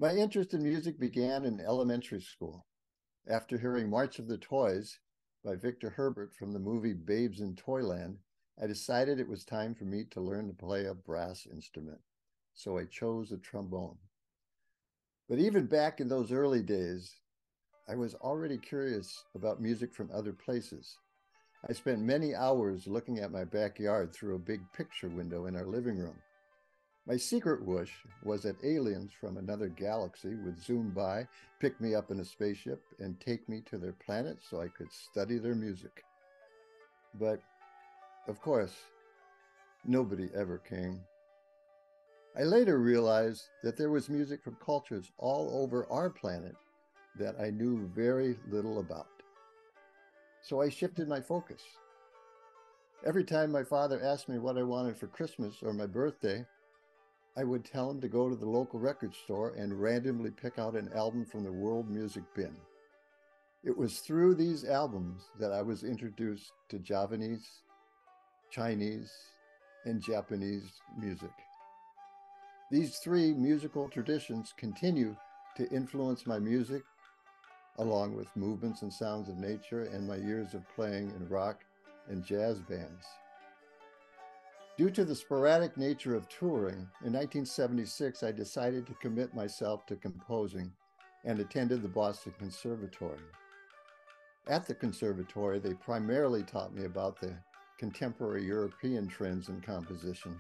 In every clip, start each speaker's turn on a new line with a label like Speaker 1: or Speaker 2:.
Speaker 1: My interest in music began in elementary school. After hearing March of the Toys by Victor Herbert from the movie Babes in Toyland, I decided it was time for me to learn to play a brass instrument. So I chose the trombone. But even back in those early days, I was already curious about music from other places. I spent many hours looking at my backyard through a big picture window in our living room. My secret wish was that aliens from another galaxy would zoom by, pick me up in a spaceship, and take me to their planet so I could study their music. But, of course, nobody ever came. I later realized that there was music from cultures all over our planet that I knew very little about. So I shifted my focus. Every time my father asked me what I wanted for Christmas or my birthday, I would tell him to go to the local record store and randomly pick out an album from the world music bin. It was through these albums that I was introduced to Javanese, Chinese, and Japanese music. These three musical traditions continue to influence my music, along with movements and sounds of nature and my years of playing in rock and jazz bands. Due to the sporadic nature of touring, in 1976, I decided to commit myself to composing and attended the Boston Conservatory. At the conservatory, they primarily taught me about the contemporary European trends in composition.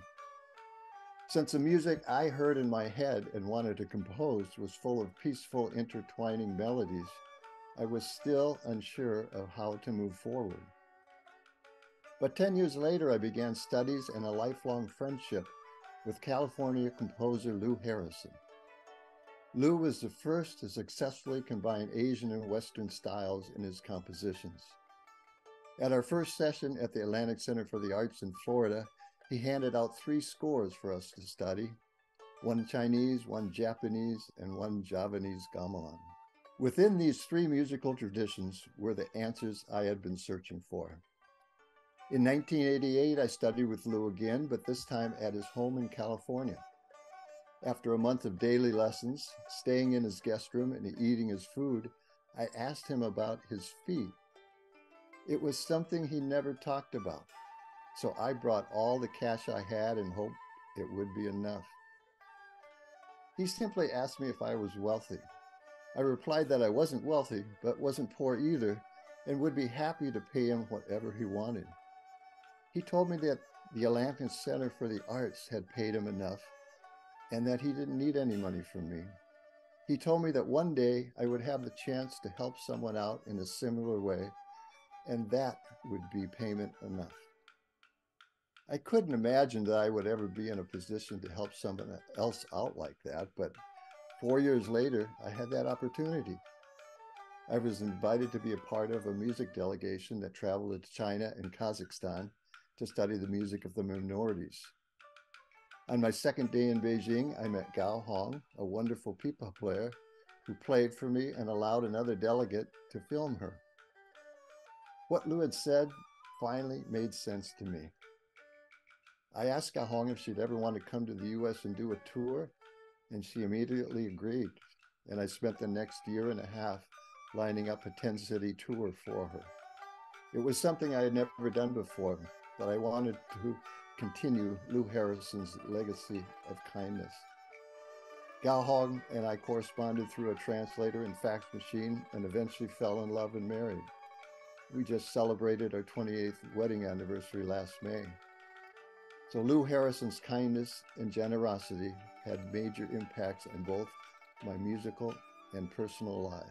Speaker 1: Since the music I heard in my head and wanted to compose was full of peaceful, intertwining melodies, I was still unsure of how to move forward. But 10 years later, I began studies and a lifelong friendship with California composer Lou Harrison. Lou was the first to successfully combine Asian and Western styles in his compositions. At our first session at the Atlantic Center for the Arts in Florida, he handed out 3 scores for us to study, one Chinese, one Japanese, and one Javanese gamelan. Within these 3 musical traditions were the answers I had been searching for. In 1988, I studied with Lou again, but this time at his home in California. After a month of daily lessons, staying in his guest room and eating his food, I asked him about his feet. It was something he never talked about, so I brought all the cash I had and hoped it would be enough. He simply asked me if I was wealthy. I replied that I wasn't wealthy, but wasn't poor either, and would be happy to pay him whatever he wanted. He told me that the Atlantic Center for the Arts had paid him enough and that he didn't need any money from me. He told me that one day I would have the chance to help someone out in a similar way, and that would be payment enough. I couldn't imagine that I would ever be in a position to help someone else out like that, but 4 years later, I had that opportunity. I was invited to be a part of a music delegation that traveled to China and Kazakhstan to study the music of the minorities. On my second day in Beijing, I met Gao Hong, a wonderful pipa player who played for me and allowed another delegate to film her. What Lou had said finally made sense to me. I asked Gao Hong if she'd ever want to come to the US and do a tour, and she immediately agreed. And I spent the next year and a half lining up a 10-city tour for her. It was something I had never done before, but I wanted to continue Lou Harrison's legacy of kindness. Gao Hong and I corresponded through a translator and fax machine and eventually fell in love and married. We just celebrated our 28th wedding anniversary last May. So Lou Harrison's kindness and generosity had major impacts on both my musical and personal lives.